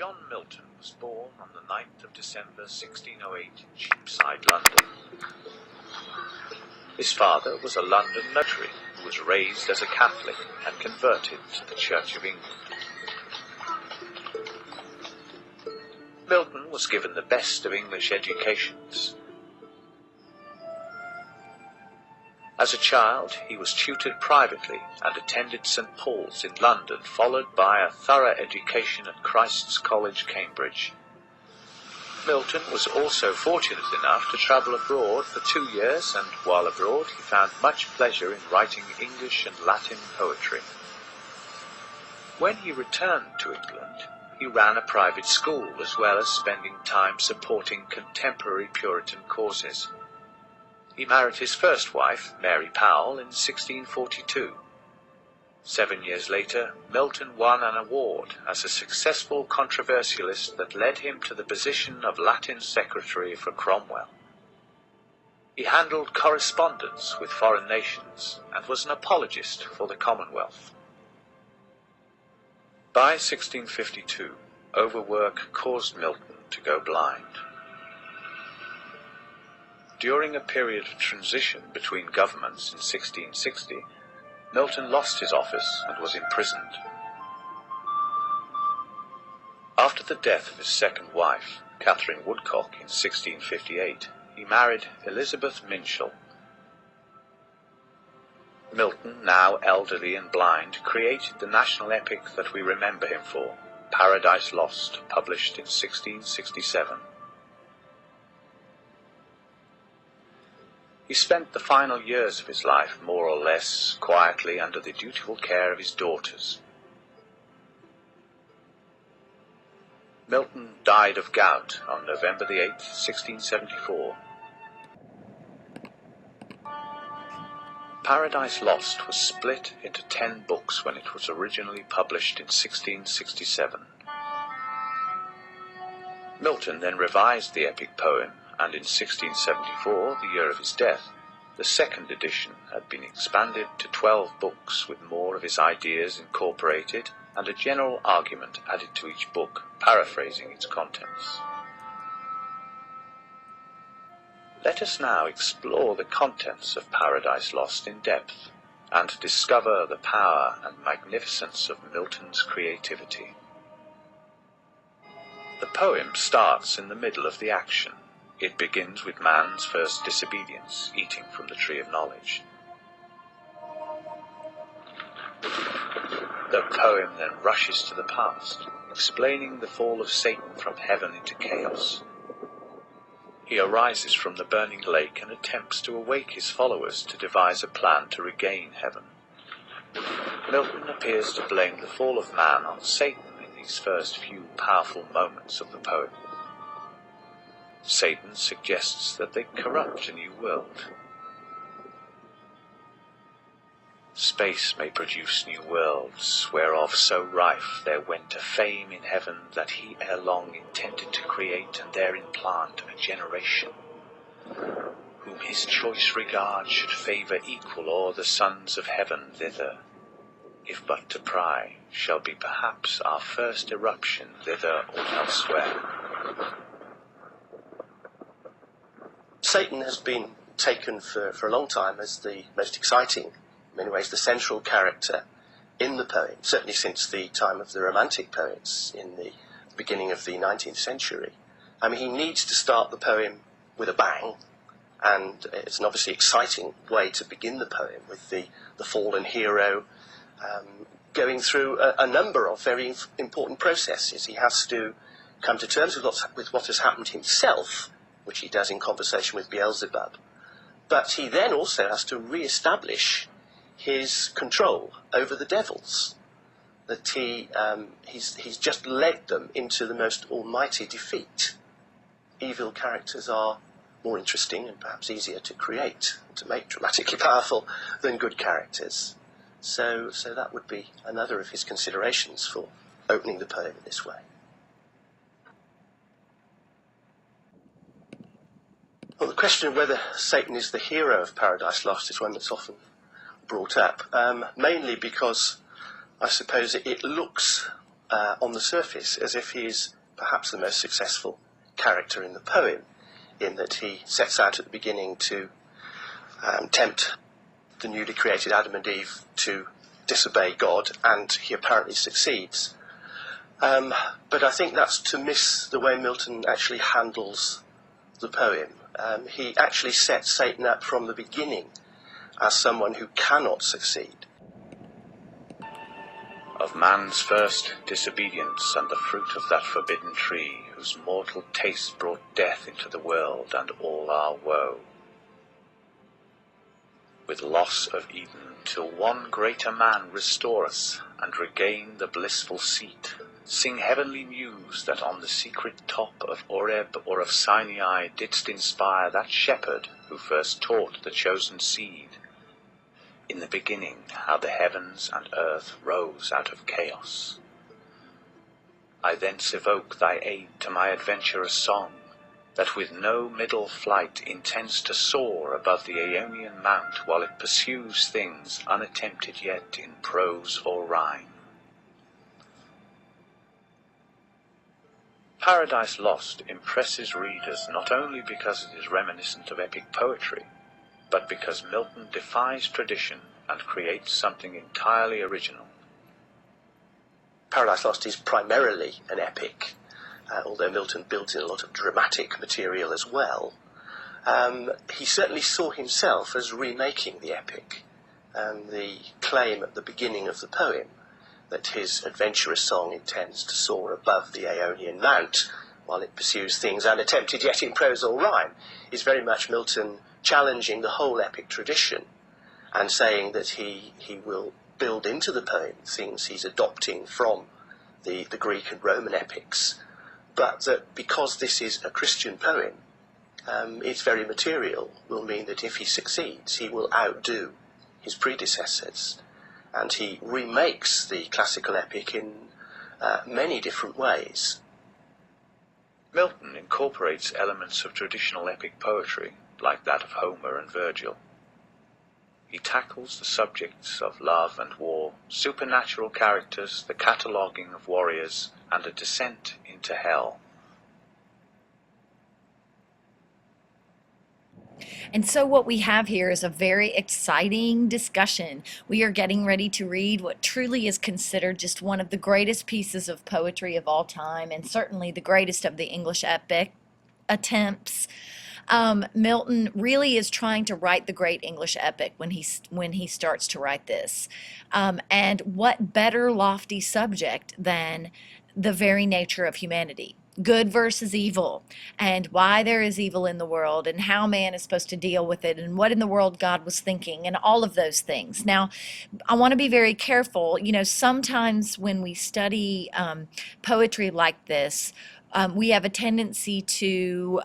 John Milton was born on the 9th of December 1608 in Cheapside, London. His father was a London notary who was raised as a Catholic and converted to the Church of England. Milton was given the best of English educations. As a child, he was tutored privately and attended St. Paul's in London, followed by a thorough education at Christ's College, Cambridge. Milton was also fortunate enough to travel abroad for 2 years, and while abroad he found much pleasure in writing English and Latin poetry. When he returned to England, he ran a private school as well as spending time supporting contemporary Puritan causes. He married his first wife, Mary Powell, in 1642. 7 years later, Milton won an award as a successful controversialist that led him to the position of Latin Secretary for Cromwell. He handled correspondence with foreign nations and was an apologist for the Commonwealth. By 1652, overwork caused Milton to go blind. During a period of transition between governments in 1660, Milton lost his office and was imprisoned. After the death of his second wife, Catherine Woodcock, in 1658, he married Elizabeth Minshall. Milton, now elderly and blind, created the national epic that we remember him for, Paradise Lost, published in 1667. He spent the final years of his life more or less quietly under the dutiful care of his daughters. Milton died of gout on November the 8th, 1674. Paradise Lost was split into 10 books when it was originally published in 1667. Milton then revised the epic poem, and in 1674, the year of his death, the second edition had been expanded to 12 books with more of his ideas incorporated and a general argument added to each book, paraphrasing its contents. Let us now explore the contents of Paradise Lost in depth and discover the power and magnificence of Milton's creativity. The poem starts in the middle of the action. It begins with man's first disobedience, eating from the tree of knowledge. The poem then rushes to the past, explaining the fall of Satan from heaven into chaos. He arises from the burning lake and attempts to awake his followers to devise a plan to regain heaven. Milton appears to blame the fall of man on Satan in these first few powerful moments of the poem. Satan suggests that they corrupt a new world. Space may produce new worlds, whereof so rife there went a fame in heaven that he ere long intended to create and therein plant a generation, whom his choice regard should favour equal o'er the sons of heaven thither, if but to pry shall be perhaps our first eruption thither or elsewhere. Satan has been taken for a long time as the most exciting, in many ways the central character in the poem, certainly since the time of the Romantic poets in the beginning of the 19th century. I mean, he needs to start the poem with a bang, and it's an obviously exciting way to begin the poem with the fallen hero going through a number of very important processes. He has to come to terms with what has happened himself, which he does in conversation with Beelzebub, but he then also has to re-establish his control over the devils, that he's just led them into the most almighty defeat. Evil characters are more interesting and perhaps easier to create, to make dramatically powerful than good characters. So that would be another of his considerations for opening the poem in this way. Well, the question of whether Satan is the hero of Paradise Lost is one that's often brought up, mainly because I suppose it looks on the surface as if he is perhaps the most successful character in the poem, in that he sets out at the beginning to tempt the newly created Adam and Eve to disobey God, and he apparently succeeds. But I think that's to miss the way Milton actually handles the poem. He actually sets Satan up from the beginning as someone who cannot succeed. Of man's first disobedience and the fruit of that forbidden tree, whose mortal taste brought death into the world and all our woe. With loss of Eden, till one greater man restore us, and regain the blissful seat, sing heavenly news that on the secret top of Oreb or of Sinai didst inspire that shepherd who first taught the chosen seed. In the beginning, how the heavens and earth rose out of chaos. I thence evoke thy aid to my adventurous song, that with no middle flight intends to soar above the Aeonian mount, while it pursues things unattempted yet in prose or rhyme. Paradise Lost impresses readers not only because it is reminiscent of epic poetry, but because Milton defies tradition and creates something entirely original. Paradise Lost is primarily an epic, although Milton built in a lot of dramatic material as well. He certainly saw himself as remaking the epic. The claim at the beginning of the poem that his adventurous song intends to soar above the Aeonian mount while it pursues things unattempted yet in prose or rhyme is very much Milton challenging the whole epic tradition and saying that he will build into the poem things he's adopting from the Greek and Roman epics, but that because this is a Christian poem, its very material will mean that if he succeeds, he will outdo his predecessors. And he remakes the classical epic in many different ways. Milton incorporates elements of traditional epic poetry, like that of Homer and Virgil. He tackles the subjects of love and war, supernatural characters, the cataloguing of warriors, and a descent into hell. And so what we have here is a very exciting discussion. We are getting ready to read what truly is considered just one of the greatest pieces of poetry of all time, and certainly the greatest of the English epic attempts. Milton really is trying to write the great English epic when he starts to write this. And what better lofty subject than the very nature of humanity? Good versus evil, and why there is evil in the world, and how man is supposed to deal with it, and what in the world God was thinking, and all of those things. Now, I want to be very careful. You know, sometimes when we study poetry like this, we have a tendency to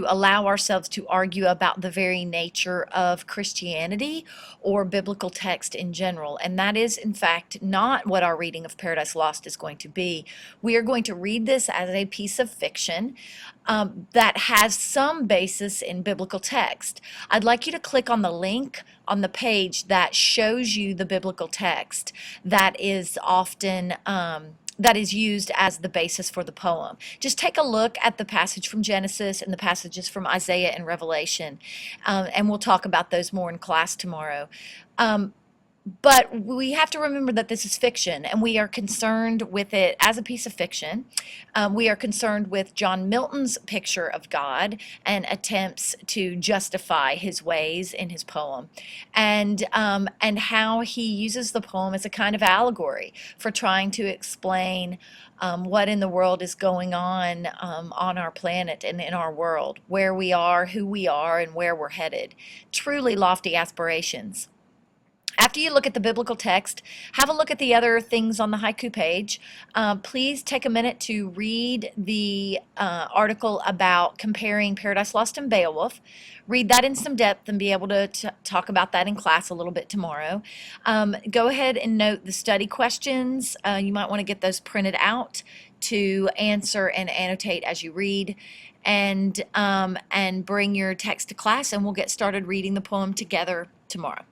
allow ourselves to argue about the very nature of Christianity or biblical text in general. And that is, in fact, not what our reading of Paradise Lost is going to be. We are going to read this as a piece of fiction that has some basis in biblical text. I'd like you to click on the link on the page that shows you the biblical text that is often that is used as the basis for the poem. Just take a look at the passage from Genesis and the passages from Isaiah and Revelation, and we'll talk about those more in class tomorrow. But we have to remember that this is fiction, and we are concerned with it as a piece of fiction. We are concerned with John Milton's picture of God and attempts to justify his ways in his poem, and how he uses the poem as a kind of allegory for trying to explain what in the world is going on our planet and in our world, where we are, who we are, and where we're headed. Truly lofty aspirations. After you look at the biblical text, have a look at the other things on the haiku page. Please take a minute to read the article about comparing Paradise Lost and Beowulf. Read that in some depth and be able to talk about that in class a little bit tomorrow. Go ahead and note the study questions. You might want to get those printed out to answer and annotate as you read. And bring your text to class, and we'll get started reading the poem together tomorrow.